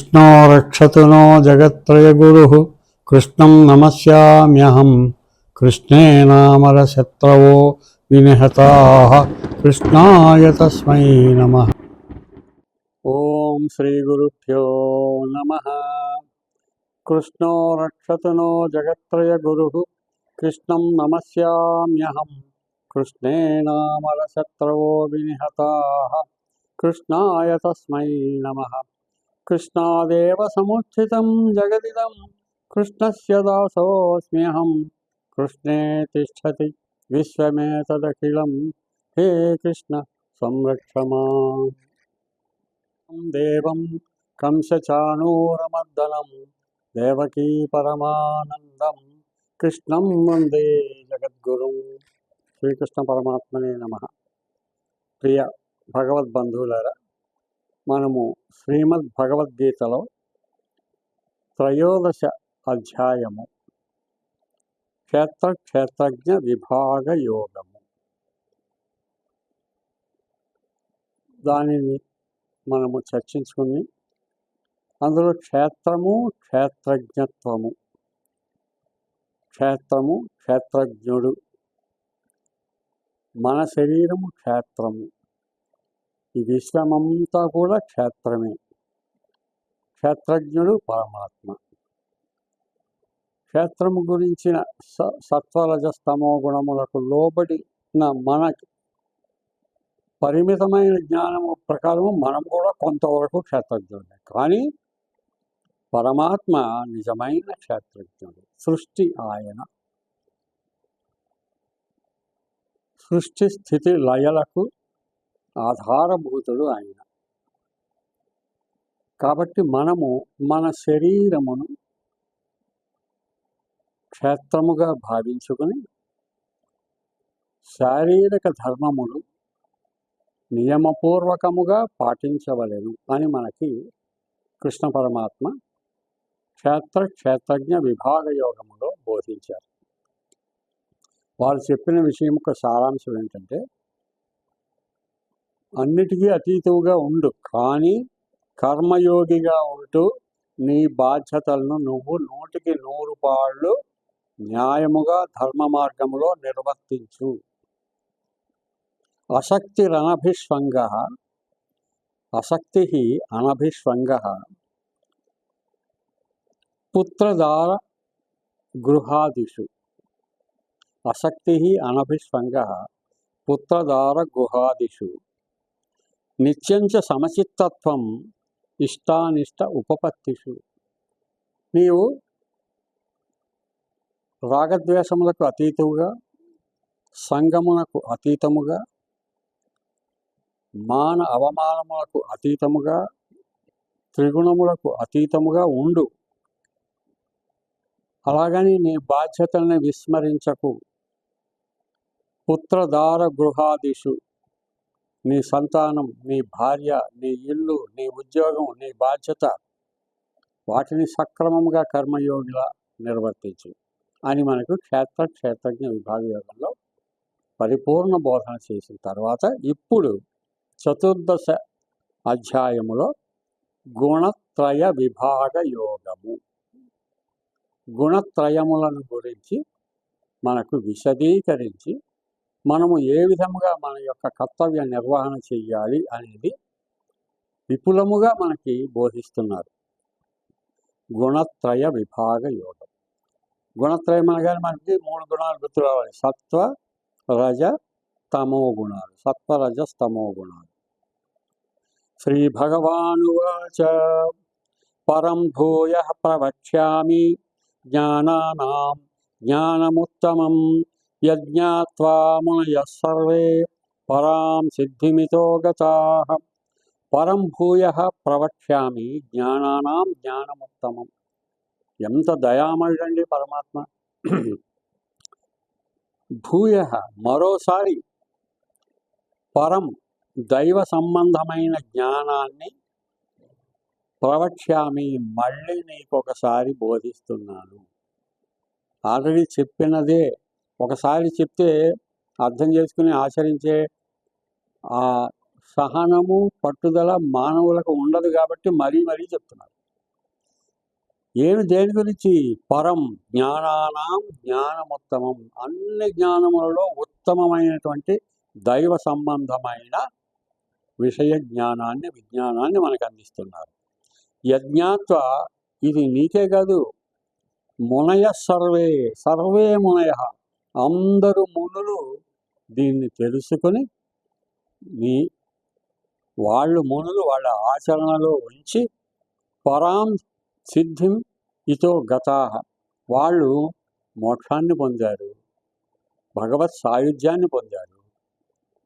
कृष्णो रक्षतु नो जगत्त्रयगुरुः कृष्णं नमस्याम्यहं कृष्णे नामरशत्रवो विनिहताः कृष्णाय तस्मै नमः। ओम श्री गुरुभ्यो नमः। कृष्णो रक्षतु नो जगत्त्रयगुरुः कृष्णं नमस्याम्यहं कृष्णे नामरशत्रवो विनिहताः कृष्णाय तस्मै नमः। कृष्णादेव समुत्थितं जगदिदं कृष्णस्य दासोऽस्म्यहं कृष्णे तिष्ठति विश्वमेतदखिलं हे कृष्ण संरक्ष माम्। देवं कंसचाणूरमर्दनं देवकी परमानन्दं कृष्णं वन्दे जगद्गुरुं। శ్రీకృష్ణ పరమాత్మనే నమః. ప్రియ భగవద్బంధువులారా, మనము శ్రీమద్ భగవద్గీతలో త్రయోదశ అధ్యాయము క్షేత్రజ్ఞ విభాగ యోగము, దానిని మనము చర్చించుకుని అందులో క్షేత్రము క్షేత్రజ్ఞత్వము, క్షేత్రము క్షేత్రజ్ఞుడు, మన శరీరము క్షేత్రము, ఈ విశ్వమంతా కూడా క్షేత్రమే, క్షేత్రజ్ఞుడు పరమాత్మ. క్షేత్రము గురించిన సత్వరజస్తమో గుణములకు లోబడిన మనకి పరిమితమైన జ్ఞానము ప్రకారము మనం కూడా కొంతవరకు క్షేత్రజ్ఞుడే. కానీ పరమాత్మ నిజమైన క్షేత్రజ్ఞుడు. సృష్టి ఆయన, సృష్టి స్థితి లయలకు ఆధారభూతుడు ఆయన. కాబట్టి మనము మన శరీరమును క్షేత్రముగా భావించుకుని శారీరక ధర్మములు నియమపూర్వకముగా పాటించవలెను అని మనకి కృష్ణ పరమాత్మ క్షేత్రజ్ఞ విభాగ యోగములో బోధించారు. వారు చెప్పిన విషయం యొక్క సారాంశం ఏంటంటే, అన్నిటికీ అతీతువుగా ఉండు, కానీ కర్మయోగిగా ఉంటూ నీ బాధ్యతలను నువ్వు 100కి 100 పాళ్ళు న్యాయముగా ధర్మ మార్గములో నిర్వర్తించు. అశక్తి అనభిష్వంగ పుత్రదార గృహాదిషు. అశక్తి అనభిష్వంగ పుత్రదార గృహాదిషు నిత్యంచ సమచిత్తత్వం ఇష్టానిష్ట ఉపపత్తిషు. నీవు రాగద్వేషములకు అతీతముగా, సంగమునకు అతీతముగా, మాన అవమానములకు అతీతముగా, త్రిగుణములకు అతీతముగా ఉండు. అలాగని నీ బాధ్యతల్ని విస్మరించకు. పుత్రదార గృహాదిషు, నీ సంతానం, నీ భార్య, నీ ఇల్లు, నీ ఉద్యోగం, నీ బాధ్యత, వాటిని సక్రమంగా కర్మయోగిలా నిర్వర్తించు అని మనకు క్షేత్రజ్ఞ విభాగ యోగంలో పరిపూర్ణ బోధన చేసిన తర్వాత ఇప్పుడు చతుర్దశ అధ్యాయములో గుణత్రయ విభాగ యోగము, గుణత్రయములను గురించి మనకు విశదీకరించి మనము ఏ విధముగా మన యొక్క కర్తవ్య నిర్వహణ చెయ్యాలి అనేది విపులముగా మనకి బోధిస్తున్నారు. గుణత్రయ విభాగ యోగం. గుణత్రయం అనగానే మనకి 3 గుణాలు గుర్తు రావాలి. సత్వ రజ తమో గుణాలు. సత్వ రజ తమో గుణాలు. శ్రీ భగవానువాచ పరం భూయ ప్రవక్ష్యామి జ్ఞానానాం జ్ఞానముత్తమం యజ్ఞాత్వా మునయః సర్వే పరాం సిద్ధిమితో గతాః. పరం భూయ ప్రవక్ష్యామి జ్ఞానానాం జ్ఞానముత్తమం. ఎంత దయామయుడండి పరమాత్మ. భూయ మరోసారి, పరం దైవ సంబంధమైన జ్ఞానాన్ని, ప్రవక్ష్యామి మళ్ళీ నీకొకసారి బోధిస్తున్నాను. ఆల్రెడీ చెప్పినదే ఒకసారి చెప్తే అర్థం చేసుకుని ఆచరించే ఆ సహనము పట్టుదల మానవులకు ఉండదు కాబట్టి మరీ చెప్తున్నారు. ఏమి దేని గురించి? పరం జ్ఞానానాం జ్ఞానముత్తమం. అన్ని జ్ఞానములలో ఉత్తమమైనటువంటి దైవ సంబంధమైన విషయ జ్ఞానాన్ని, విజ్ఞానాన్ని మనకు అందిస్తున్నారు. యజ్ఞాత్వ, ఇది నీకే కాదు, మునయ సర్వే, సర్వే మునయ, అందరూ మునులు దీన్ని తెలుసుకొని వాళ్ళు మునులు వాళ్ళ ఆచరణలో ఉంచి పరాం సిద్ధిం ఇతో గతాః, వాళ్ళు మోక్షాన్ని పొందారు, భగవత్ సాయుధ్యాన్ని పొందారు,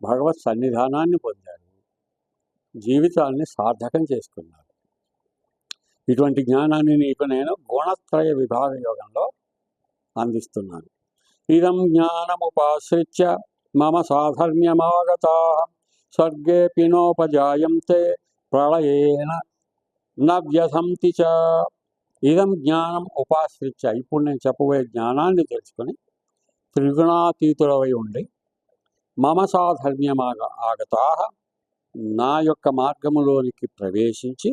భగవత్ సన్నిధానాన్ని పొందారు, జీవితాన్ని సార్థకం చేసుకున్నారు. ఇటువంటి జ్ఞానాన్ని నీకు నేను గుణత్రయ విభాగ యోగంలో అందిస్తున్నాను. ఇదం జ్ఞానముపాశ్రిత్య మమ సాధర్మ్యమాగతాః స్వర్గేపి నోపజాయంతే ప్రళయేన న వ్యసంతి చ. ఇదం జ్ఞానం ఉపాశ్రిత్య, ఇప్పుడు నేను చెప్పబోయే జ్ఞానాన్ని తెలుసుకొని త్రిగుణాతీతులవై ఉండి మమ సాధర్మ్యమాగతాః, నా యొక్క మార్గములోనికి ప్రవేశించి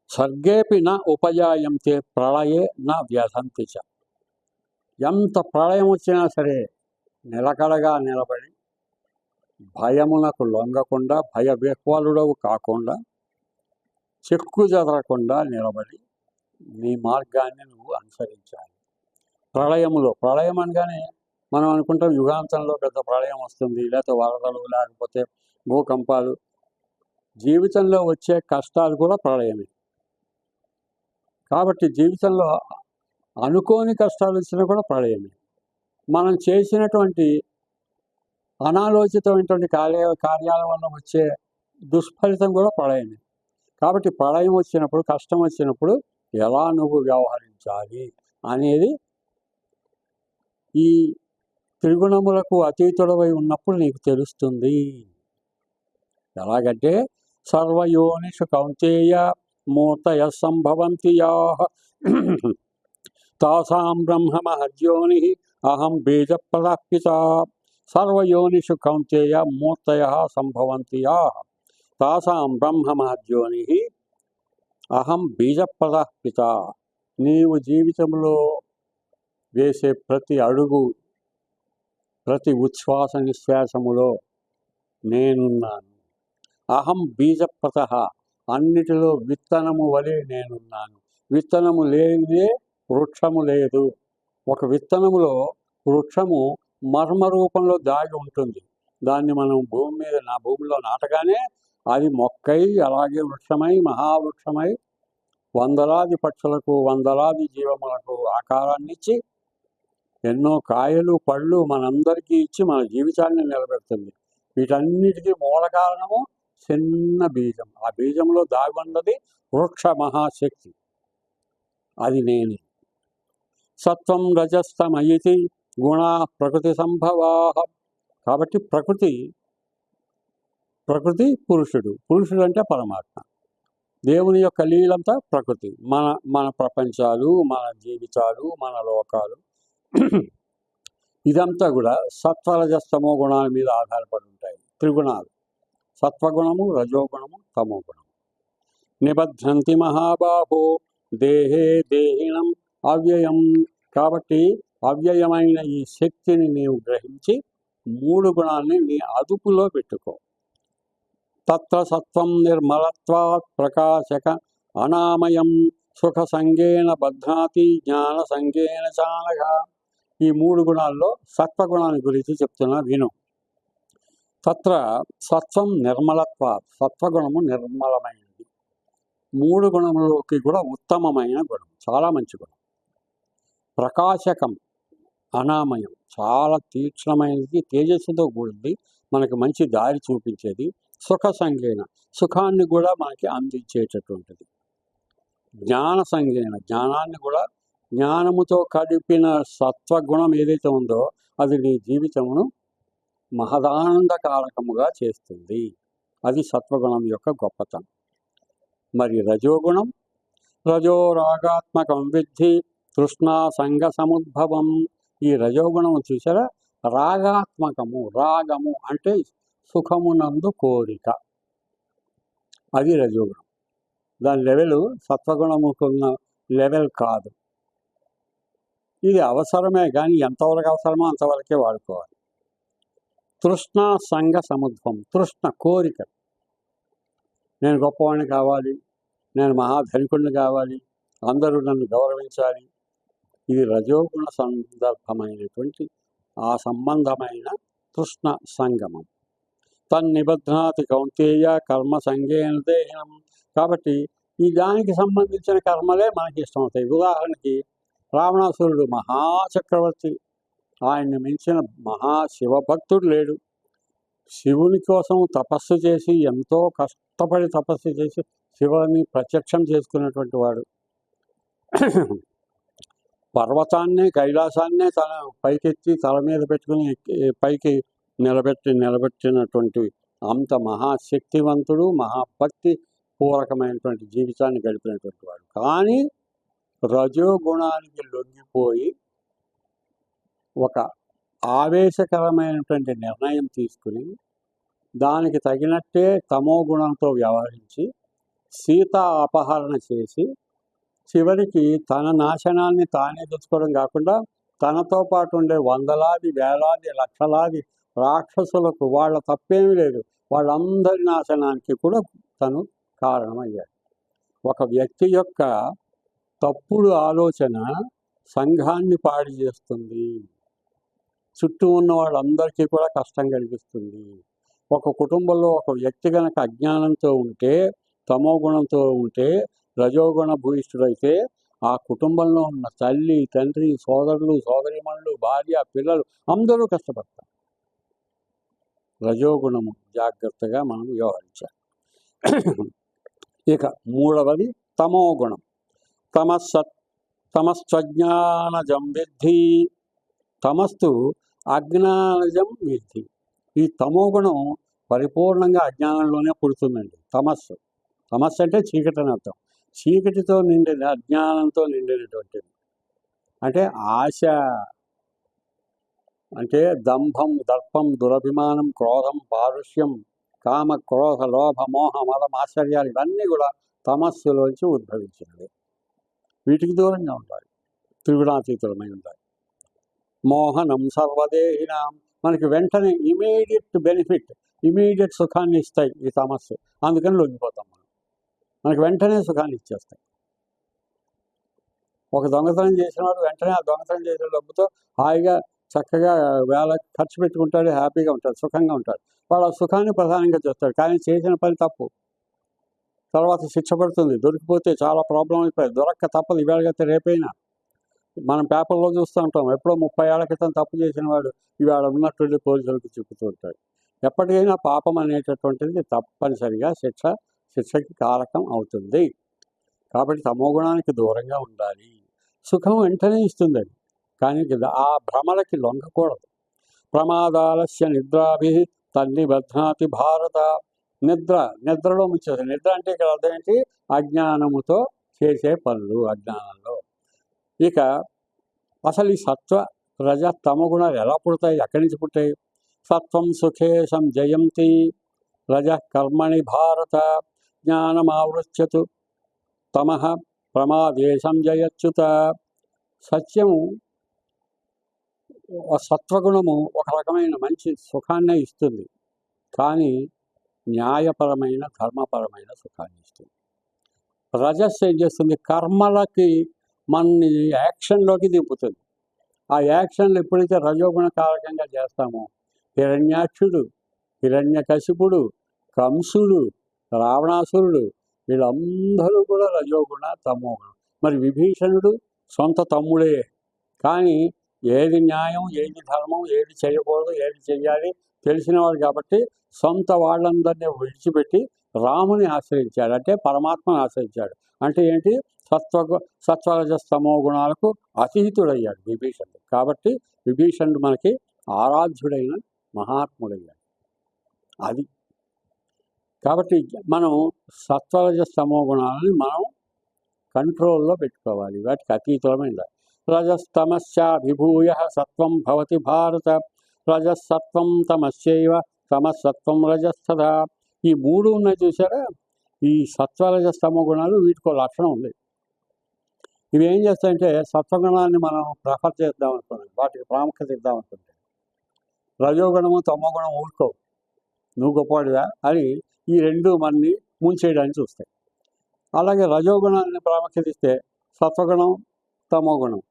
స్వర్గేపి న ఉపజాయంతే ప్రళయే న వ్యసంతి చ. ఎంత ప్రళయం వచ్చినా సరే నిలకడగా నిలబడి భయమునకు లొంగకుండా, భయ విహ్వలుడవు కాకుండా, చెక్కు చెదరకుండా నిలబడి నీ మార్గాన్ని నువ్వు అనుసరించాలి. ప్రళయములో, ప్రళయం అనగానే మనం అనుకుంటాం యుగాంతంలో పెద్ద ప్రళయం వస్తుంది, లేకపోతే వరదలు, లేకపోతే భూకంపాలు. జీవితంలో వచ్చే కష్టాలు కూడా ప్రళయమే. కాబట్టి జీవితంలో అనుకోని కష్టాలు వచ్చినా కూడా ప్రళయమే. మనం చేసినటువంటి అనాలోచితమైనటువంటి కార్యాల వల్ల వచ్చే దుష్ఫలితం కూడా ప్రళయమే. కాబట్టి ప్రళయం వచ్చినప్పుడు, కష్టం వచ్చినప్పుడు ఎలా నువ్వు వ్యవహరించాలి అనేది ఈ త్రిగుణములకు అతీతుడవై ఉన్నప్పుడు నీకు తెలుస్తుంది. ఎలాగంటే సర్వయోనిషు కౌంతేయ మూర్తయ సంభవంతి యాః తాసాం బ్రహ్మ మహద్యోని అహం బీజప్రదః పితా. సర్వయోనిషు కౌంతేయ మూర్తయ సంభవంతి యాః తాసాం బ్రహ్మ మహద్యోని అహం బీజప్రదః పితా. నీవు జీవితంలో వేసే ప్రతి అడుగు, ప్రతి ఉచ్ఛ్వాస నిశ్వాసములో నేనున్నాను. అహం బీజప్రదః, అన్నిటిలో విత్తనము వలె నేనున్నాను. విత్తనము లేనిదే వృక్షము లేదు. ఒక విత్తనములో వృక్షము మర్మ రూపంలో దాగి ఉంటుంది. దాన్ని మనం భూమిలో నాటగానే అది మొక్కై, అలాగే వృక్షమై, మహావృక్షమై, వందలాది పక్షులకు, వందలాది జీవములకు ఆకారాన్నిచ్చి ఎన్నో కాయలు, పళ్ళు మనందరికీ ఇచ్చి మన జీవితాన్ని నిలబెడుతుంది. వీటన్నిటికీ మూల కారణము చిన్న బీజం. ఆ బీజంలో దాగున్నది వృక్ష మహాశక్తి, అది నేను. సత్వం రజస్తమయితి గుణా ప్రకృతి సంభవాః. కాబట్టి ప్రకృతి పురుషుడు అంటే పరమాత్మ. దేవుని యొక్క లీలంతా ప్రకృతి. మన ప్రపంచాలు, మన జీవితాలు, మన లోకాలు ఇదంతా కూడా సత్వరజస్తమో గుణాల మీద ఆధారపడి ఉంటాయి. త్రిగుణాలు, సత్వగుణము, రజోగుణము, తమోగుణము. నిబధ్నంతి మహాబాహో దేహే దేహినం అవ్యయం. కాబట్టి అవ్యయమైన ఈ శక్తిని నీవు గ్రహించి 3 గుణాన్ని నీ అదుపులో పెట్టుకో. తత్ర సత్వం నిర్మలత్వాత్ ప్రకాశక అనామయం సుఖ సంగేన బధ్నాతి జ్ఞాన సంగేన చానఘ. ఈ 3 గుణాల్లో సత్వగుణాన్ని గురించి చెప్తున్నా విను. తత్ర సత్వం నిర్మలత్వాత్, సత్వగుణము నిర్మలమైనది. 3 గుణములకి కూడా ఉత్తమమైన గుణం, చాలా మంచి గుణం. ప్రకాశకం, అనామయం, చాలా తీక్ష్ణమైనది, తేజస్సుతో కూడింది, మనకి మంచి దారి చూపించేది. సుఖ సంగేన, సుఖాన్ని కూడా మనకి అందించేటటువంటిది. జ్ఞాన సంగేన, జ్ఞానాన్ని కూడా, జ్ఞానముతో కలిపిన సత్వగుణం ఏదైతే ఉందో అది నీ జీవితమును మహదానందకారకముగా చేస్తుంది. అది సత్వగుణం యొక్క గొప్పతనం. మరి రజోగుణం, రజో రాగాత్మకం విద్ధి తృష్ణా సంగ సముద్భవం. ఈ రజోగుణము చూసారా, రాగాత్మకము. రాగము అంటే సుఖమునందు కోరిక, అది రజోగుణం. దాని లెవెల్ సత్వగుణముకున్న లెవెల్ కాదు. ఇది అవసరమే కానీ ఎంతవరకు అవసరమో అంతవరకే వాడుకోవాలి. తృష్ణ సంగ సముద్భవం. తృష్ణ కోరిక, నేను గొప్పవాడిని కావాలి, నేను మహాధనికుడిని కావాలి, అందరూ నన్ను గౌరవించాలి. ఇది రజోగుణ సందర్భమైనటువంటి ఆ సంబంధమైన తృష్ణ సంగమం. తన్నిబధ్నాతి కౌంతేయ కర్మ సంగేన దేహినం. కాబట్టి ఈ దానికి సంబంధించిన కర్మలే మనకి ఇష్టం అవుతాయి. ఉదాహరణకి రావణాసురుడు మహాచక్రవర్తి, ఆయన్ని మించిన మహాశివభక్తుడు లేడు. శివుని కోసం తపస్సు చేసి, ఎంతో కష్టపడి తపస్సు చేసి శివుని ప్రత్యక్షం చేసుకున్నటువంటి వాడు. పర్వతాన్నే, కైలాసాన్నే తన పైకెత్తి తల మీద పెట్టుకుని పైకి నిలబెట్టినటువంటి అంత మహాశక్తివంతుడు, మహాభక్తి పూర్వకమైనటువంటి జీవితాన్ని గడిపినటువంటి వాడు. కానీ రజోగుణానికి లొంగిపోయి ఒక ఆవేశకరమైనటువంటి నిర్ణయం తీసుకుని దానికి తగినట్టే తమో గుణంతో వ్యవహరించి సీత అపహరణ చేసి చివరికి తన నాశనాన్ని తానే తెచ్చుకోవడం కాకుండా తనతో పాటు ఉండే వందలాది, వేలాది, లక్షలాది రాక్షసులకు వాళ్ళ తప్పేమీ లేదు, వాళ్ళందరి నాశనానికి కూడా తను కారణమయ్యాడు. ఒక వ్యక్తి యొక్క తప్పుడు ఆలోచన సంఘాన్ని పాడు చేస్తుంది, చుట్టూ ఉన్న వాళ్ళందరికీ కూడా కష్టం కలిగిస్తుంది. ఒక కుటుంబంలో ఒక వ్యక్తి కనుక అజ్ఞానంతో ఉంటే, తమో గుణంతో ఉంటే, రజోగుణ భూయిష్ఠుడైతే ఆ కుటుంబంలో ఉన్న తల్లి, తండ్రి, సోదరులు, సోదరిమణులు, భార్య, పిల్లలు అందరూ కష్టపడతారు. రజోగుణము జాగ్రత్తగా మనం వ్యవహరించాలి. ఇక మూడవది తమో గుణం. తమస్త్వజ్ఞానజం విద్ధి. తమస్తు అజ్ఞానజం విద్ధి. ఈ తమో గుణం పరిపూర్ణంగా అజ్ఞానంలోనే పుడుతుందండి. తమస్సు అంటే చీకటి అని అర్థం. చీకటితో నిండిన, అజ్ఞానంతో నిండినటువంటిది. అంటే ఆశ, అంటే దంభం, దర్పం, దురభిమానం, క్రోధం, పారుష్యం, కామ, క్రోధ, లోభ, మోహ, మదం, ఆశ్చర్యాలు ఇవన్నీ కూడా తమస్సులోంచి ఉద్భవించినవి. వీటికి దూరంగా ఉండాలి, త్రిగుణాతీతులమై ఉండాలి. మోహనం సర్వదేహినాం. మనకి వెంటనే ఇమీడియట్ బెనిఫిట్, ఇమీడియట్ సుఖాన్ని ఇస్తాయి ఈ తమస్సు. అందుకని లొంగిపోతాం మనం. మనకి వెంటనే సుఖాన్ని ఇచ్చేస్తాయి. ఒక దొంగతనం చేసినవాడు వెంటనే ఆ దొంగతనం చేసిన డబ్బుతో హాయిగా చక్కగా వేళ ఖర్చు పెట్టుకుంటాడు, హ్యాపీగా ఉంటాడు, సుఖంగా ఉంటాడు. వాడు ఆ సుఖాన్ని ప్రధానంగా చేస్తాడు, కానీ చేసిన పని తప్పు. తర్వాత శిక్ష పడుతుంది. దొరికిపోతే చాలా ప్రాబ్లం అయిపోయింది. దొరక్క తప్పదు, ఇవాళకైతే రేపైనా. మనం పేపర్లో చూస్తూ ఉంటాం, ఎప్పుడో 30 ఏళ్ల క్రితం తప్పు చేసిన వాడు ఇవాళ ఉన్నటువంటి పోలీసులకు చెప్పుతూ ఉంటాడు. ఎప్పటికైనా పాపం అనేటటువంటిది తప్పనిసరిగా శిక్షకి కారకం అవుతుంది. కాబట్టి తమోగుణానికి దూరంగా ఉండాలి. సుఖం వెంటనే ఇస్తుంది, కానీ ఆ భ్రమలకి లొంగకూడదు. ప్రమాదాలస్య నిద్రాభి తన్నిబధ్నాతి భారత. నిద్రలో ముచ్చేది. నిద్ర అంటే ఇక్కడ అర్థం ఏంటి? అజ్ఞానముతో చేసే పనులు, అజ్ఞానంలో. ఇక అసలు ఈ సత్వ రజ తమ గుణాలు ఎలా పుడతాయి, ఎక్కడి నుంచి పుట్టాయి? సత్వం సుఖే సంజయంతి, రజ కర్మణి భారత, జ్ఞానమావృత్యతు తమః ప్రమాదే సంజయచ్యుత. సత్యము, సత్వగుణము ఒక రకమైన మంచి సుఖాన్నే ఇస్తుంది, కానీ న్యాయపరమైన, ధర్మపరమైన సుఖాన్ని ఇస్తుంది. రజస్సు ఏం చేస్తుంది? కర్మలకి మనని యాక్షన్లోకి దింపుతుంది. ఆ యాక్షన్లు ఎప్పుడైతే రజోగుణ కారకంగా చేస్తామో, హిరణ్యాక్షుడు, హిరణ్యకశిపుడు, కంసుడు, రావణాసురుడు వీళ్ళందరూ కూడా రజోగుణ, తమోగుణం. మరి విభీషణుడు సొంత తమ్ముడే, కానీ ఏది న్యాయం, ఏది ధర్మం, ఏది చేయకూడదు, ఏది చెయ్యాలి తెలిసినవాడు కాబట్టి సొంత వాళ్ళందరినీ విడిచిపెట్టి రాముని ఆశ్రయించాడు, అంటే పరమాత్మను ఆశ్రయించాడు. అంటే ఏంటి? సత్వరజస్తమో గుణాలకు అతీతుడయ్యాడు విభీషణుడు. కాబట్టి విభీషణుడు మనకి ఆరాధ్యుడైన మహాత్ముడయ్యాడు. అది కాబట్టి మనం సత్వరజస్తమో గుణాలని మనం కంట్రోల్లో పెట్టుకోవాలి, వాటికి అతీతమైన. రజస్తమశ్చాభిభూయ సత్వం భవతి భారత, రజసత్వం తమశ్చైవ తమసత్వం రజస్తథా. ఈ మూడు ఉన్నాయి చూసారా? ఈ సత్వరజస్తమో గుణాలు, వీటికో లక్షణం ఉంది. ఇవి ఏం చేస్తాయంటే సత్వగుణాన్ని మనం ప్రిఫర్ చేద్దాం అనుకున్నాం, వాటికి ప్రాముఖ్యత ఇద్దాం అనుకుంటే రజోగుణము తమోగుణం ఊరుకో, నువ్వు గొప్పవాడివా అని ఈ రెండు మనని ముంచేయడానికి చూస్తాయి. అలాగే రజోగుణాన్ని ప్రాముఖ్యత ఇస్తే సత్వగుణం తమోగుణం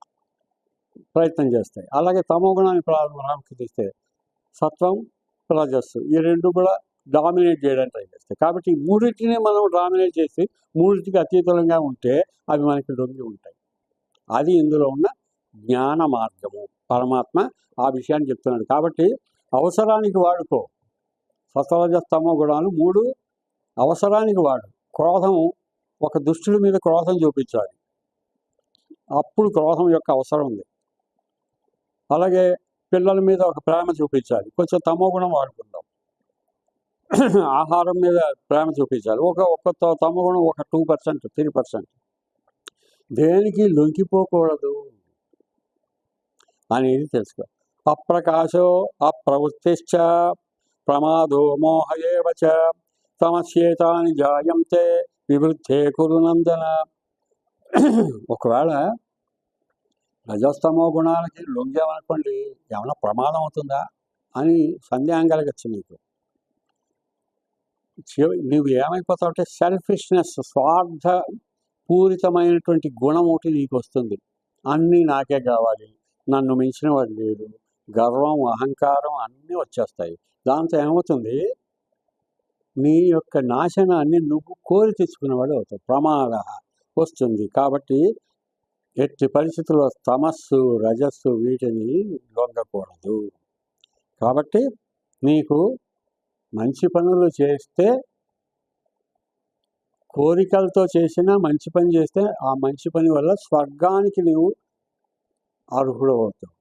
ప్రయత్నం చేస్తాయి. అలాగే తమోగుణాన్ని ప్రాముఖ్యత ఇస్తే సత్వం రజస్సు ఈ రెండు కూడా డామినేట్ చేయడానికి ట్రై చేస్తాయి. కాబట్టి ఈ మూడింటిని మనం డామినేట్ చేసి మూడింటికి అతీతంగా ఉంటే అవి మనకి లొంగి ఉంటాయి. అది ఇందులో ఉన్న జ్ఞాన మార్గము. పరమాత్మ ఆ విషయాన్ని చెప్తున్నాడు. కాబట్టి అవసరానికి వాడుకో. సత్వరజస్తమో గుణాలు మూడు అవసరానికి వాడు. క్రోధము, ఒక దుష్టుడి మీద క్రోధం చూపించాలి, అప్పుడు క్రోధం యొక్క అవసరం ఉంది. అలాగే పిల్లల మీద ఒక ప్రేమ చూపించాలి, కొంచెం తమో గుణం వాడుకుందాం. ఆహారం మీద ప్రేమ చూపించాలి, ఒక తమో గుణం ఒక 2%, 3%. దేనికి లొంగిపోకూడదు అనేది తెలుసుకో. అప్రకాశో అప్రవృత్తిశ్చ ప్రమాదో మోహయేవ చ తమస్యేతాని జాయంతే వివృద్ధే కురు నందన. ఒకవేళ రజస్తమో గుణాలకి లొంగామనుకోండి, ఏమైనా ప్రమాదం అవుతుందా అని సందేహం కలగచ్చు నీకు. నువ్వు ఏమైపోతావు అంటే సెల్ఫిష్నెస్, స్వార్థ పూరితమైనటువంటి గుణం ఒకటి నీకు వస్తుంది. అన్నీ నాకే కావాలి, నన్ను మించిన వాడు లేడు, గర్వం అహంకారం అన్నీ వచ్చేస్తాయి. దాంతో ఏమవుతుంది, నీ యొక్క నాశనాన్ని నువ్వు కోరి తెచ్చుకునేవాడు అవుతావు, ప్రమాద వస్తుంది. కాబట్టి ఎట్టి పరిస్థితుల్లో తమస్సు రజస్సు వీటిని లొంగకూడదు. కాబట్టి నీకు మంచి పనులు చేస్తే, కోరికలతో చేసిన మంచి పని చేస్తే ఆ మంచి పని వల్ల స్వర్గానికి నీవు అర్హుడు అవుతావు.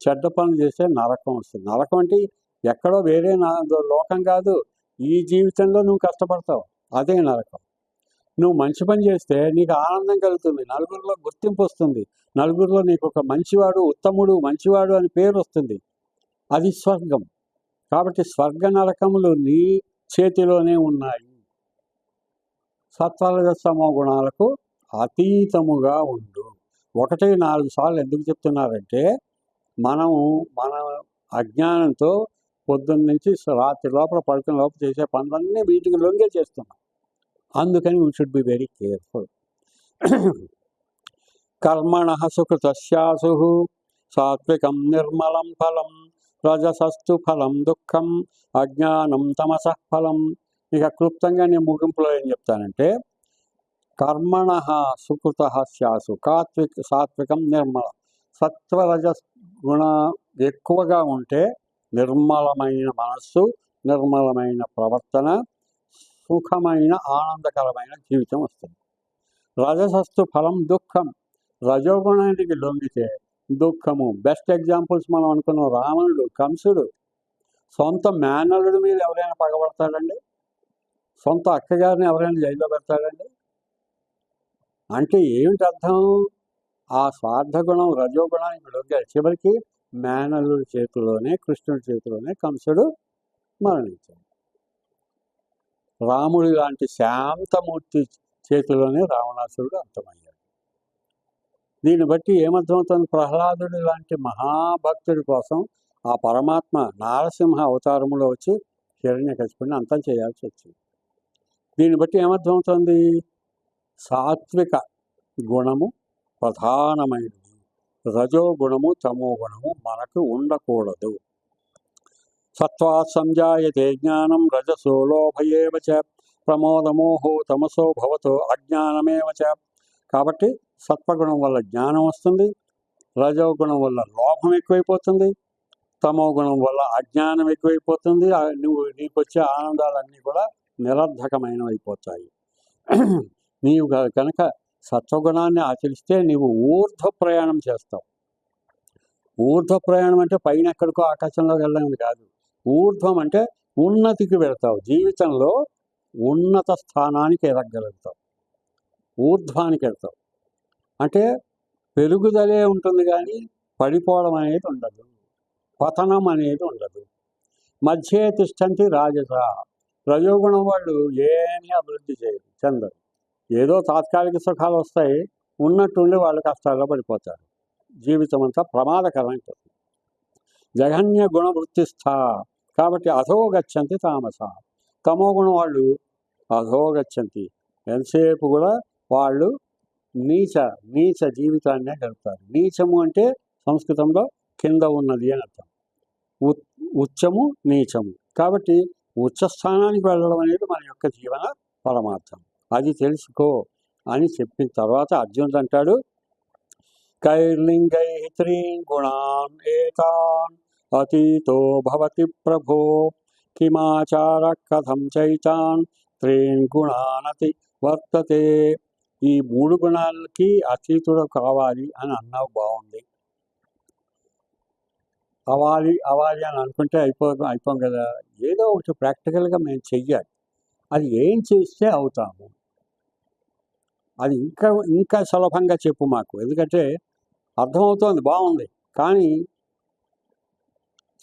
చెడ్డ పనులు చేస్తే నరకం వస్తుంది. నరకం అంటే ఎక్కడో వేరే లోకం కాదు, ఈ జీవితంలో నువ్వు కష్టపడతావు, అదే నరకం. నువ్వు మంచి పని చేస్తే నీకు ఆనందం కలుగుతుంది, నలుగురిలో గుర్తింపు వస్తుంది, నలుగురిలో నీకు ఒక మంచివాడు, ఉత్తముడు, మంచివాడు అని పేరు వస్తుంది, అది స్వర్గం. కాబట్టి స్వర్గ నరకములు నీ చేతిలోనే ఉన్నాయి. సత్వరజస్తమో గుణాలకు అతీతముగా ఉండు. 1-4 సార్లు ఎందుకు చెప్తున్నారంటే, మన అజ్ఞానంతో పొద్దున్న నుంచి రాత్రి లోపల పడుకున్న లోపల చేసే పనులన్నీ వీటికి లొంగే చేస్తున్నాం. అందుకని we should be very careful. కర్మణ సుకృతస్యాసు సాత్వికం నిర్మలం ఫలం రజసస్తు ఫలం దుఃఖం అజ్ఞానం తమసః ఫలం. ఇక క్లుప్తంగా నేను ముగింపులో ఏం చెప్తానంటే, కర్మణ సుకృత స్యాసు సాత్వికం నిర్మల. సత్వరజ గుణ ఎక్కువగా ఉంటే నిర్మలమైన మనస్సు, నిర్మలమైన ప్రవర్తన, సుఖమైన ఆనందకరమైన జీవితం వస్తుంది. రజసస్తు ఫలం దుఃఖం. రజోగుణానికి లొంగితే దుఃఖము. బెస్ట్ ఎగ్జాంపుల్స్ మనం అనుకున్నాం, రావణుడు, కంసుడు. సొంత మేనల్లుడి మీద ఎవరైనా పగబడతాడండి? సొంత అక్కగారిని ఎవరైనా జైల్లో పెడతాడండి? అంటే ఏమిటి అర్థం? ఆ స్వార్థ గుణం రజోగుణానికి లొంగాడు. చివరికి మేనల్లుడి చేతిలోనే, కృష్ణుడి చేతిలోనే కంసుడు మరణించాడు. రాముడి లాంటి శాంతమూర్తి చేతిలోనే రావణాసురుడు అంతమయ్యాడు. దీన్ని బట్టి ఏమర్థమవుతుంది? ప్రహ్లాదుడి లాంటి మహాభక్తుడి కోసం ఆ పరమాత్మ నారసింహ అవతారములో వచ్చి హిరణ్యకశిపుని అంతం చేయాల్సి వచ్చింది. దీన్ని బట్టి ఏమర్థమవుతుంది? సాత్విక గుణము ప్రధానమైనది, రజోగుణము తమో గుణము మనకు ఉండకూడదు. సత్వాత్ సంజాయతే జ్ఞానం రజసో లోభయేవ చ ప్రమోదమోహో తమసో భవతో అజ్ఞానమేవ చ. కాబట్టి సత్వగుణం వల్ల జ్ఞానం వస్తుంది, రజోగుణం వల్ల లోభం ఎక్కువైపోతుంది, తమో గుణం వల్ల అజ్ఞానం ఎక్కువైపోతుంది. నీకు వచ్చే ఆనందాలన్నీ కూడా నిరర్ధకమైనవి అయిపోతాయి. నీవు కనుక సత్వగుణాన్ని ఆచరిస్తే నీవు ఊర్ధ్వ ప్రయాణం చేస్తావు. ఊర్ధ్వ ప్రయాణం అంటే పైన ఎక్కడికో ఆకాశంలోకి వెళ్ళడం కాదు. ఊర్ధ్వం అంటే ఉన్నతికి వెళ్తావు, జీవితంలో ఉన్నత స్థానానికి ఎదగలుగుతావు, ఊర్ధ్వానికి వెళ్తావు. అంటే పెరుగుదలే ఉంటుంది కానీ పడిపోవడం అనేది ఉండదు, పతనం అనేది ఉండదు. మధ్యే తిష్టంతి రాజస. రజోగుణం వాళ్ళు ఏమీ అభివృద్ధి చేయరు, చెందరు. ఏదో తాత్కాలిక సుఖాలు వస్తాయి, ఉన్నట్టుండి వాళ్ళు కష్టాల్లో పడిపోతారు. జీవితం అంతా ప్రమాదకరమైపోతుంది. జఘన్య గుణవృత్తిస్థ, కాబట్టి అధో గచ్చంతి తామస, తమో గుణం వాళ్ళు అధో గచ్చంతి, ఎంతసేపు కూడా వాళ్ళు నీచ జీవితాన్నే గడుపుతారు. నీచము అంటే సంస్కృతంలో కింద ఉన్నది అని అర్థం, ఉచ్చము నీచము. కాబట్టి ఉచ్చస్థానానికి వెళ్ళడం అనేది మన యొక్క జీవన పరమార్థం, అది తెలుసుకో అని చెప్పిన తర్వాత అర్జునుడు అంటాడు, కైర్లింగై త్రీన్ గుణాన్ ఏతాన్ అతీతో భవతి ప్రభో, కిమాచార కథం చైతాన్ త్రీన్ గుణానతి వర్తతే. ఈ 3 గుణాలకి అతీతుడు కావాలి అని అన్నావు, బాగుంది. అవ్వాలి అని అనుకుంటే అయిపోం కదా. ఏదో ఒకటి ప్రాక్టికల్గా మేము చెయ్యాలి. అది ఏం చేస్తే అవుతాము, అది ఇంకా సులభంగా చెప్పు మాకు. ఎందుకంటే అర్థమవుతోంది, బాగుంది, కానీ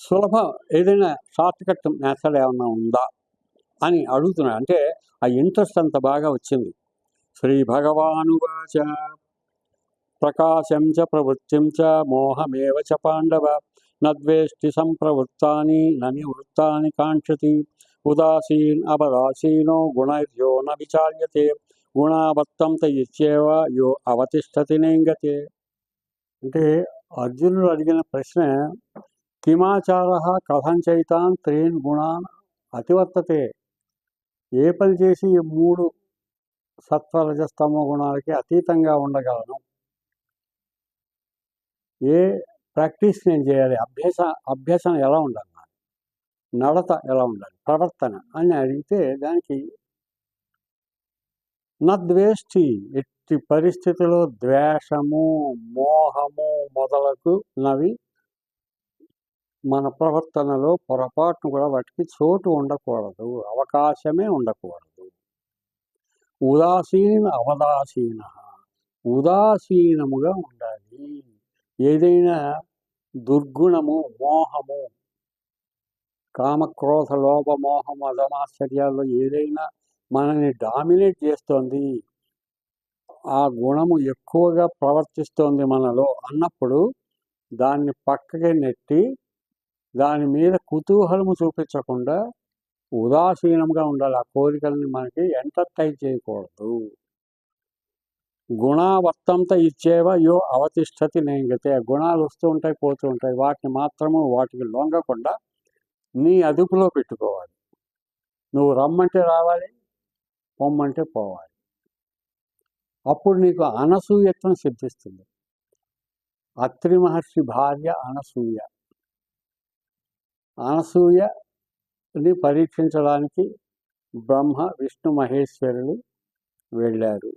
సులభం ఏదైనా షార్ట్కట్ మెథడ్ ఏమన్నా ఉందా అని అడుగుతున్నాడు. అంటే ఆ ఇంట్రెస్ట్ అంత బాగా వచ్చింది. శ్రీ భగవానువాచ ప్రకాశం చ ప్రవృత్తిం చ మోహమేవ చ పాండవ, నద్వేష్టి సంప్రవృత్తాని న నివృత్తాని కాంక్షతి, ఉదాసీన్ అవదాసీనో గుణైర్యో న విచార్యతే, గుణావర్తంత ఇచ్చేవ యో అవతిష్టతి నేంగతే. అంటే అర్జునుడు అడిగిన ప్రశ్న, కిమాచార కథం చైతాన్ త్రీన్ గుణాన్ అతివర్తతే. ఏ పని చేసి ఈ 3 సత్వరజస్తమో గుణాలకి అతీతంగా ఉండగలను, ఏ ప్రాక్టీస్ నేను చేయాలి, అభ్యాసం ఎలా ఉండాలి, నడత ఎలా ఉండాలి, ప్రవర్తన అని అడిగితే దానికి నద్వేష్టి, ఎట్టి పరిస్థితిలో ద్వేషము మోహము మొదలగునవి మన ప్రవర్తనలో పొరపాటును కూడా వాటికి చోటు ఉండకూడదు, అవకాశమే ఉండకూడదు. అవదాసీన, ఉదాసీనముగా ఉండాలి. ఏదైనా దుర్గుణము, మోహము, కామక్రోధ లోభ మోహం అధమాశ్చర్యాల్లో ఏదైనా మనల్ని డామినేట్ చేస్తోంది, ఆ గుణము ఎక్కువగా ప్రవర్తిస్తోంది మనలో అన్నప్పుడు దాన్ని పక్కకి నెట్టి దాని మీద కుతూహలము చూపించకుండా ఉదాసీనంగా ఉండాలి. ఆ కోరికల్ని మనకి ఎంటర్టైన్ చేయకూడదు. గుణావర్తంత ఇచ్చేవ యో అవతిష్టతి నేంగతే. గుణాలు వస్తూ ఉంటాయి, పోతూ ఉంటాయి, వాటిని మాత్రము వాటికి లొంగకుండా నీ అదుపులో పెట్టుకోవాలి. నువ్వు రమ్మంటే రావాలి, పొమ్మంటే పోవాలి. అప్పుడు నీకు అనసూయత్వం సిద్ధిస్తుంది. అత్రి మహర్షి భార్య అనసూయని పరీక్షించడానికి బ్రహ్మ విష్ణు మహేశ్వరులు వెళ్ళారు.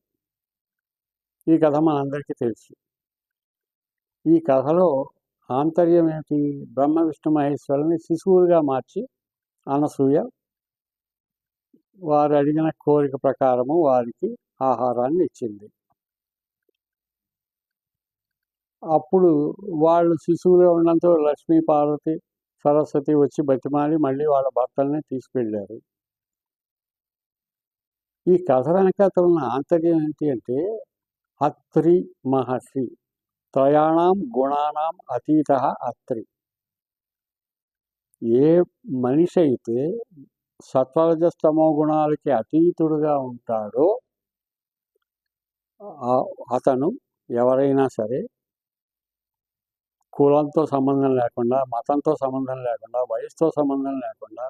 ఈ కథ మనందరికీ తెలుసు. ఈ కథలో ఆంతర్యం ఏమిటి? బ్రహ్మ విష్ణు మహేశ్వరుని శిశువులుగా మార్చి అనసూయ వారు అడిగిన కోరిక ప్రకారము వారికి ఆహారాన్ని ఇచ్చింది. అప్పుడు వాళ్ళు శిశువుగా ఉన్నంత లక్ష్మీ పార్వతి సరస్వతి వచ్చి బతిమాలి మళ్ళీ వాళ్ళ భర్తల్ని తీసుకెళ్ళారు. ఈ కథ వెనకాల ఉన్న ఆంతర్యం ఏంటి అంటే, అత్రి మహర్షి త్రయాణం గుణానాం అతీత అత్రి. ఏ మనిషి అయితే సత్వరజస్తమో గుణాలకి అతీతుడుగా ఉంటాడో అతను ఎవరైనా సరే కులంతో సంబంధం లేకుండా, మతంతో సంబంధం లేకుండా, వయసుతో సంబంధం లేకుండా,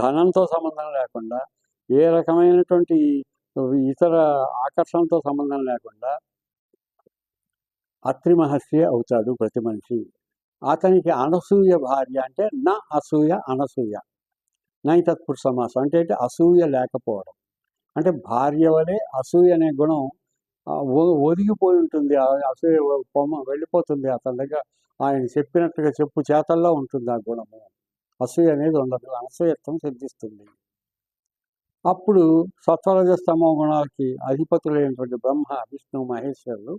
ధనంతో సంబంధం లేకుండా, ఏ రకమైనటువంటి ఇతర ఆకర్షణతో సంబంధం లేకుండా అత్రి మహర్షి అవుతాడు ప్రతి మనిషి. అతనికి అనసూయ భార్య అంటే నా అసూయ అనసూయ, నైతత్పురుష సమాసం అంటే అసూయ లేకపోవడం. అంటే భార్య వలె అసూయ అనే గుణం ఒదిగిపోయి ఉంటుంది. అసూయ వెళ్ళిపోతుంది అతని దగ్గర. ఆయన చెప్పినట్టుగా చెప్పు చేతల్లో ఉంటుంది ఆ గుణము. అసూయ అనేది ఉండదు, అనసూయత్వం సిద్ధిస్తుంది. అప్పుడు సత్వరజస్తమో గుణాలకి అధిపతులైనటువంటి బ్రహ్మ విష్ణు మహేశ్వరులు,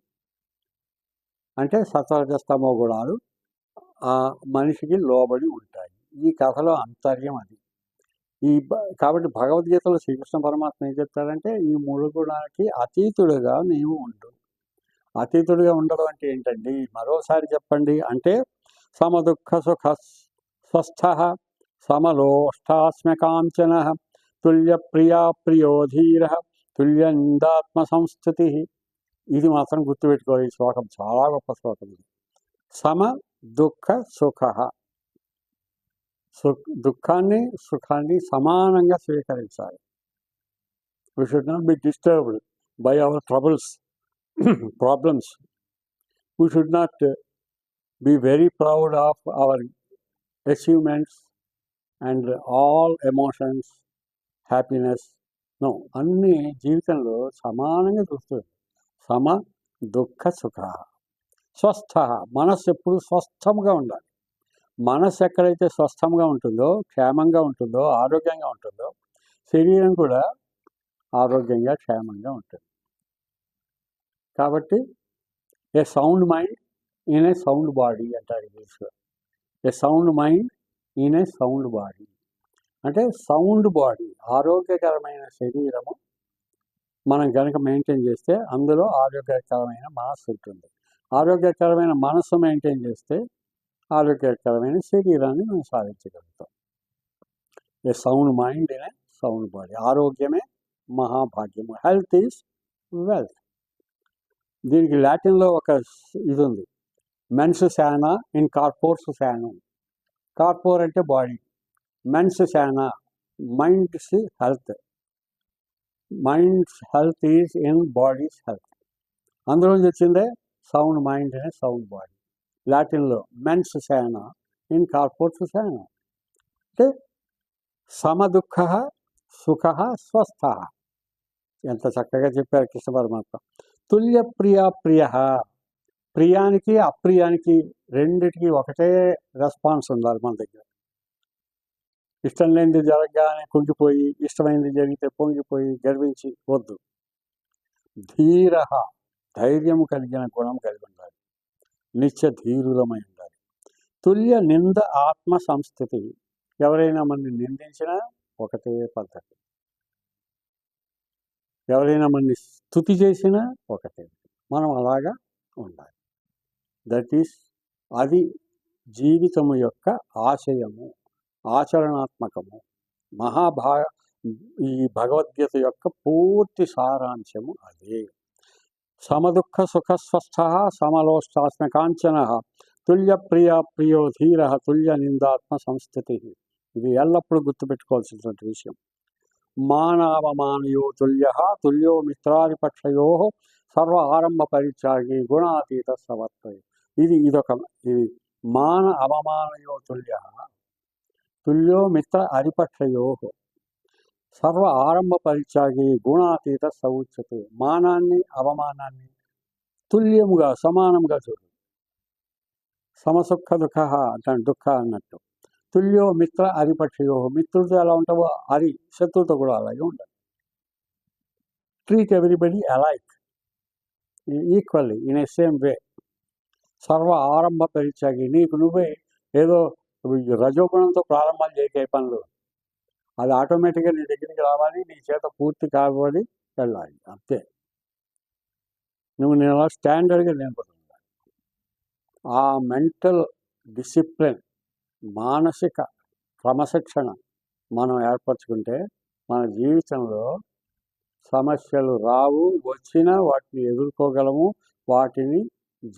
అంటే సత్వరజస్తమో గుణాలు ఆ మనిషికి లోబడి ఉంటాయి. ఈ కథలో అంతర్యం అది. కాబట్టి భగవద్గీతలో శ్రీకృష్ణ పరమాత్మ ఏం చెప్తారంటే, ఈ 3 గుణాలకి అతీతుడుగా నీవు ఉండు. అతీతుడిగా ఉండడం అంటే ఏంటండి? మరోసారి చెప్పండి. అంటే సమదుఃఖ సుఖ స్వస్థ సమలోష్టాస్మ్యకాంచన తుల్యప్రియా ప్రియో ధీర తుల్యనిందాత్మ సంస్థితి. ఇది మాత్రం గుర్తుపెట్టుకోవాలి. ఈ శ్లోకం చాలా గొప్ప శ్లోకం ఇది. సమ దుఃఖ సుఖ, దుఃఖాన్ని సుఖాన్ని సమానంగా స్వీకరించాలి. We should not be disturbed by our troubles, problems. We should not be very proud of our achievements and all emotions, happiness. No, అన్ని జీవితంలో సమానంగా చూస్తుంది. సమ దుఃఖ సుఖ స్వస్థ, మనస్సు ఎప్పుడు స్వస్థంగా ఉండాలి. మనస్సు ఎక్కడైతే స్వస్థంగా ఉంటుందో, క్షేమంగా ఉంటుందో, ఆరోగ్యంగా ఉంటుందో, శరీరం కూడా ఆరోగ్యంగా క్షేమంగా ఉంటుంది. కాబట్టి a sound mind in a sound body అంటారు ఇంగ్లీష్లో. A sound mind in a sound body అంటే సౌండ్ బాడీ, ఆరోగ్యకరమైన శరీరము మనం కనుక మెయింటైన్ చేస్తే అందులో ఆరోగ్యకరమైన మనస్సు ఉంటుంది. ఆరోగ్యకరమైన మనస్సు మెయింటైన్ చేస్తే ఆరోగ్యకరమైన శరీరాన్ని మనం సాధించగలుగుతాం. A sound mind in a sound body. ఆరోగ్యమే మహాభాగ్యము. Health is wealth. దీనికి లాటిన్లో ఒక ఇది ఉంది, మెన్స్ శానా ఇన్ కార్పోర్స్ శానం. కార్పోర్ అంటే బాడీ, మెన్స్ శానా minds health. Minds health is in bodies health. అందులోంచి వచ్చిందే సౌండ్ మైండ్ అనే సౌండ్ బాడీ. లాటిన్లో మెన్స్ శానా ఇన్ కార్పోర్స్ శానా అంటే సమదుఃఖ సుఖ స్వస్థ. ఎంత చక్కగా చెప్పారు కృష్ణ పరమాత్మ. తుల్య ప్రియ ప్రియ, ప్రియానికి అప్రియానికి రెండిటికి ఒకటే రెస్పాన్స్ ఉండాలి మన దగ్గర. ఇష్టం లేనిది జరగగానే కుంగిపోయి, ఇష్టమైనది జరిగితే పొంగిపోయి గర్వించి వద్దు. ధీర, ధైర్యం కలిగిన గుణం కలిగి ఉండాలి. నిత్య ధీరులమై ఉండాలి. తుల్య నింద ఆత్మ సంస్థితి. ఎవరైనా మనని నిందించినా ఒకటే పద్ధతి, ఎవరైనా మనని స్తుతి చేసినా ఒకటే. మనం అలాగా ఉండాలి. దట్ ఈస్, అది జీవితము యొక్క ఆశయము, ఆచరణాత్మకము. ఈ భగవద్గీత యొక్క పూర్తి సారాంశము అదే. సమదుఃఖ సుఖ స్వస్థ సమలోష్టాస్మ్యకాంచన తుల్య ప్రియ ప్రియో ధీర తుల్య నిందాత్మ సంస్థితి. ఇది ఎల్లప్పుడూ గుర్తుపెట్టుకోవాల్సినటువంటి విషయం. మానవమానయో తుల్య తుల్యో మిత్రాదిపక్షయో సర్వ ఆరంభ పరిత్యాగి గుణాతీత సవర్తయ. ఇదొక మాన అవమానయో తుల్య తుల్యో మిత్ర అరిపక్షయో సర్వ ఆరంభ పరిత్యాగి గుణాతీత సౌచ్యతే. మానాన్ని అవమానాన్ని తుల్యముగా సమానంగా చూడు. సమసుఖ దుఃఖ అంటే దుఃఖ అన్నట్టు. తుల్యో మిత్ర అరిపక్షయో, మిత్రులతో ఎలా ఉంటావో అది శత్రువుతో కూడా అలాగే ఉండాలి. Treat everybody alike, equally, in a same way. సర్వ ఆరంభ పరిత్యాగి. నీకు నువ్వే ఏదో రజోగుణంతో ప్రారంభాలు చేయకే పనులు. అది ఆటోమేటిక్గా నీ దగ్గరికి రావాలి, నీ చేత పూర్తి కావాలి, వెళ్ళాలి, అంతే. నువ్వు నేను అలా స్టాండర్డ్గా నిలబడుతుంది. ఆ మెంటల్ డిసిప్లిన్, మానసిక క్రమశిక్షణ మనం ఏర్పరచుకుంటే మన జీవితంలో సమస్యలు రావు. వచ్చినా వాటిని ఎదుర్కోగలము, వాటిని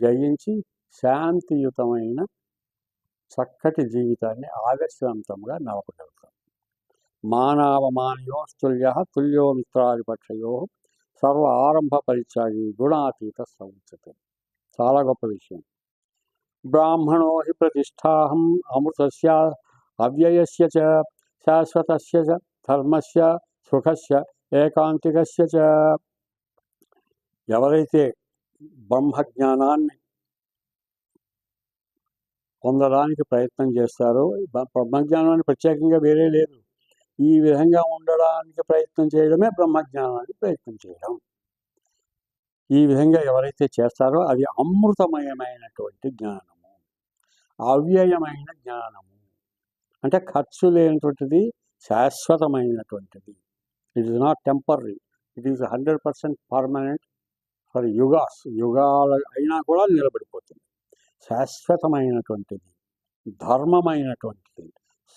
జయించి శాంతియుతమైన చక్కటి జీవితాన్ని ఆదర్శవంతంగా నడపగలుగుతాం. మానవమానయో తుల్య తుల్యో మిత్రాదిపక్షయో సర్వ ఆరంభ పరిత్యాగి గుణాతీత సముచ్యతే. చాలా గొప్ప విషయం. బ్రాహ్మణో హి ప్రతిష్టాహం అమృతస్య అవ్యయస్య చ శాశ్వతస్య చ ధర్మస్య సుఖస్య ఏకాంతికస్య చ. ఎవరైతే బ్రహ్మజ్ఞానాన్ని పొందడానికి ప్రయత్నం చేస్తారో, బ్రహ్మజ్ఞానాన్ని ప్రత్యేకంగా వేరే లేదు, ఈ విధంగా ఉండడానికి ప్రయత్నం చేయడమే బ్రహ్మజ్ఞానాన్ని ప్రయత్నం చేయడం. ఈ విధంగా ఎవరైతే చేస్తారో అది అమృతమయమైనటువంటి జ్ఞానము, అవ్యయమైన జ్ఞానము. అంటే ఖర్చు లేనటువంటిది, శాశ్వతమైనటువంటిది. It is not temporary, it is 100% permanent for యుగాల అయినా కూడా నిలబడిపోతుంది. శాశ్వతమైనటువంటిది, ధర్మమైనటువంటిది,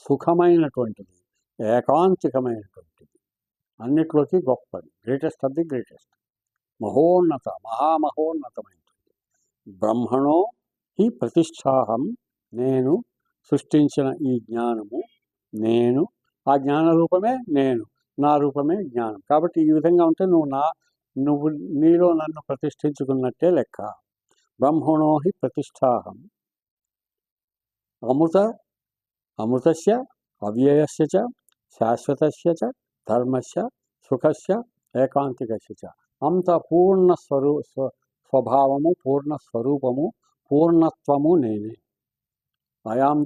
సుఖమైనటువంటిది, ఏకాంతికమైనటువంటిది, అన్నిట్లోకి గొప్పది, గ్రేటెస్ట్ ఆఫ్ ది గ్రేటెస్ట్, మహామహోన్నతమైనటువంటిది. బ్రహ్మణో హి ప్రతిష్టాహం, నేను సృష్టించిన ఈ జ్ఞానము నేను, ఆ జ్ఞాన రూపమే నేను, నా రూపమే జ్ఞానం. కాబట్టి ఈ విధంగా ఉంటే నువ్వు నీలో నన్ను ప్రతిష్ఠించుకున్నట్టే లెక్క. బ్రహ్మణో హి ప్రతిష్టాహం అమృతస్య అవ్యయస్య చ శాశ్వతస్య చ ధర్మస్య సుఖస్య ఏకాంతికస్య చ. అంత పూర్ణ స్వభావము, పూర్ణ స్వరూపము, పూర్ణత్వము నేనే. I am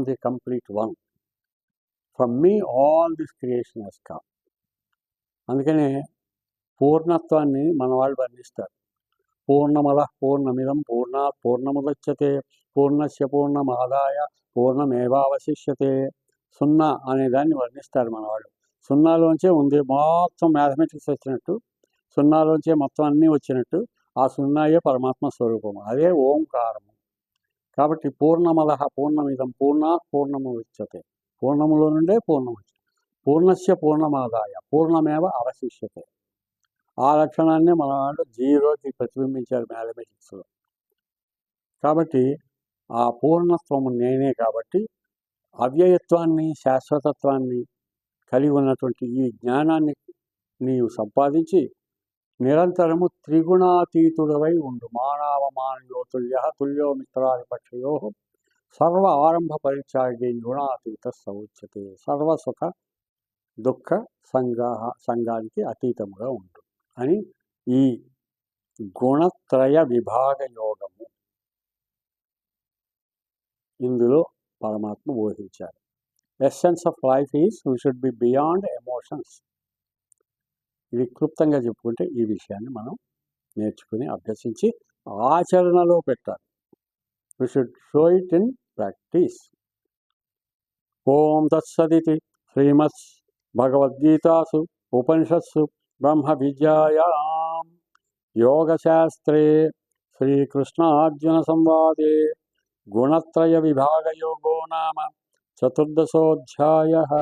the complete one. From me all this creation has come. అందుకనే పూర్ణత్వాన్ని మన వాళ్ళు వర్ణిస్తారు. పూర్ణమదః పూర్ణమిదం పూర్ణాత్ పూర్ణముదచ్యతే పూర్ణస్య పూర్ణమాదాయ పూర్ణమేవావశిష్యతే. సున్నా అనే దాన్ని వర్ణిస్తారు మన వాళ్ళు. సున్నాలోంచే ఉంది మొత్తం, మ్యాథమెటిక్స్ వచ్చినట్టు సున్నాలోంచే మొత్తం అన్నీ వచ్చినట్టు ఆ సున్నాయే పరమాత్మ స్వరూపము, అదే ఓంకారము. కాబట్టి పూర్ణమదః పూర్ణమిదం పూర్ణాత్ పూర్ణముదచ్యతే, పూర్ణములో నుండే పూర్ణం వచ్చింది. పూర్ణస్య పూర్ణమాదాయ పూర్ణమేవ అవశిష్యతే. ఆ లక్షణాన్ని మన వాళ్ళు జీరోకి ప్రతిబింబించారు మ్యాథమెటిక్స్లో. కాబట్టి ఆ పూర్ణత్వము నేనే. కాబట్టి అవ్యయత్వాన్ని, శాశ్వతత్వాన్ని కలిగి ఉన్నటువంటి ఈ జ్ఞానాన్ని నీవు సంపాదించి నిరంతరము త్రిగుణాతీతుడవై ఉండు. మానవమానయో తుల్యో మిత్రాదిపక్షయో సర్వ ఆరంభ పరిత్యాగే గుణాతీత సౌచ్యతే. సర్వసుఖ దుఃఖ సంఘానికి అతీతముగా ఉండు అని ఈ గుణత్రయ విభాగ యోగము ఇందులో పరమాత్మ బోధించారు. Essence of life is we should be beyond emotions. ఇది క్లుప్తంగా చెప్పుకుంటే ఈ విషయాన్ని మనం నేర్చుకుని అభ్యసించి ఆచరణలో పెట్టాలి. We should show it in practice. ఓం తత్సదితి శ్రీమత్ భగవద్గీతాసు ఉపనిషత్సు బ్రహ్మ విద్యాయాం యోగశాస్త్రే శ్రీకృష్ణార్జున సంవాదే గుణత్రయ విభాగయోగో నామ చతుర్దశోऽధ్యాయః.